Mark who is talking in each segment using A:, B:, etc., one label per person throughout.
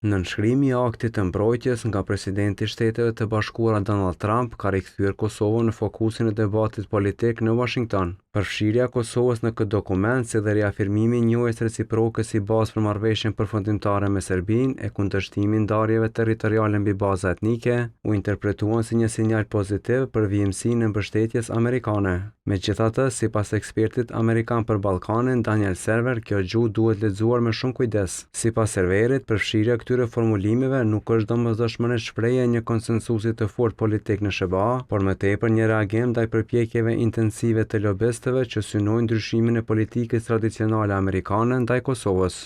A: Në nënshkrimi i aktit të mbrojtjes nga presidenti i Shteteve të Bashkuara Donald Trump ka rikthyer Kosovën në fokusin e debatit politik në Washington. Përfshirja e Kosovës në këtë dokument, si dhe riafirmimi i njohjes reciproke si bazë për marrëveshjen përfundimtare me Serbinë e kundërshtimi i ndarjeve territoriale mbi baza etnike, u interpretuan si një sinjal pozitiv për vijimsinë e mbështetjes amerikane. Megjithatë, sipas ekspertit amerikan për Ballkanin Daniel Server, kjo gjuhë duhet lexuar me shumë kujdes. Sipas Serverit, përfshirja e këtyre formulimeve nuk është domosdoshmërisht shprehje e një konsensusi të fortë politik në SBA, por më tepër një reagim ndaj përpjekjeve intensive të lobistëve që synojnë ndryshimin e politikës tradicionale amerikane ndaj Kosovës.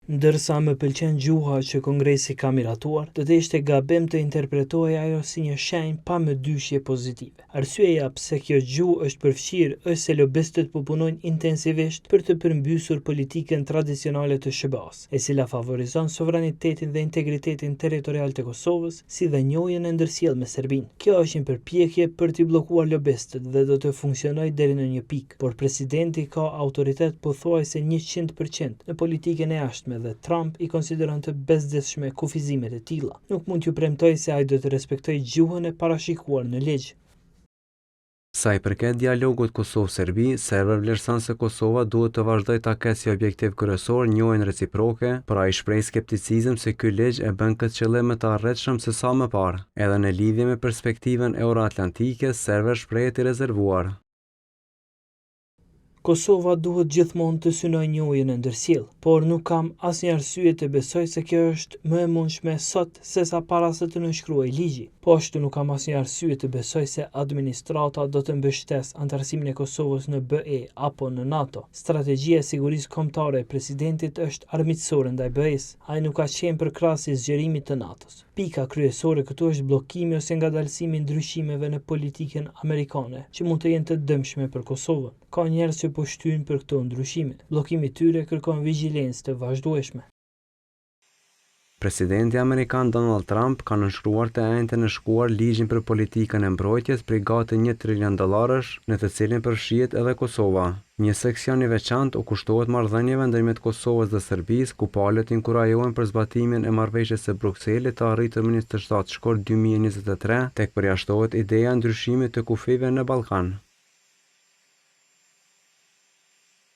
B: Ndërsa më pëlqen gjuha që Kongresi ka miratuar, do të ishte gabim të interpretoj ajo si një shenjë pa më dyshje pozitive. Arsyeja pse kjo gjuhë është përfshirë është se lobistët po punojnë intensivisht për të përmbysur politikën tradicionale të SBA-s, e cila favorizon sovranitetin dhe integritetin territorial të Kosovës, si dhe njohjen e ndërsjellë me Serbinë. Kjo është një përpjekje për t'i bllokuar lobistët dhe do të funksionojë deri në një pikë, por presidenti ka autoritet pothuajse 100% në politikën e jashtme dhe Trump i konsideron të bezdishme kufizimet e tilla. Nuk mund t'ju premtoj se ai do të respektojë gjuhën e parashikuar në ligj.
A: Sa i përket dialogut Kosovë-Serbi, Server vlerëson se Kosova duhet të vazhdojë ta ketë si objektiv kryesor njohjen reciproke, por ai shpreh skepticizëm se ky ligj e bën këtë qëllim më të arritshëm se sa më parë. Edhe në lidhje me perspektivën euroatlantike, Server shprehet i rezervuar.
B: Kosova duhet gjithmonë të synojë njohjen e ndërsjellë, por nuk kam asnjë arsye të besoj se kjo është më e mundshme sot sesa para se të nënshkruajë ligji. Po ashtu nuk kam asnjë arsye të besoj se administrata do të mbështesë anëtarësimin e Kosovës në BE apo në NATO. Strategjia e sigurisë kombëtare e presidentit është armiqësore ndaj BE-s. Ai nuk ka qenë përkrahas i zgjerimit të NATO-s. Pika kryesore këtu është bllokimi ose ngadalësimi i ndryshimeve në politikën amerikane, që mund të jenë të dëmshme për Kosovën. Ka njerëz që po shtyjnë për këto ndryshime. Bllokimi i tyre kërkon vigjilencë të vazhdueshme.
A: Presidenti amerikan Donald Trump ka nënshkruar të enjte në shkuar ligjin për politikën e mbrojtjes prej gati $1 trilion, në të cilin përfshihet edhe Kosova. Një seksion i veçantë u kushtohet marrëdhënieve ndërmjet Kosovës dhe Serbisë, ku palët inkurajohen për zbatimin e marrëveshjes së Brukselit të arritur më 27 shkort 2023, tek përjashtohet ideja e ndryshimit të kufive në Ballkan.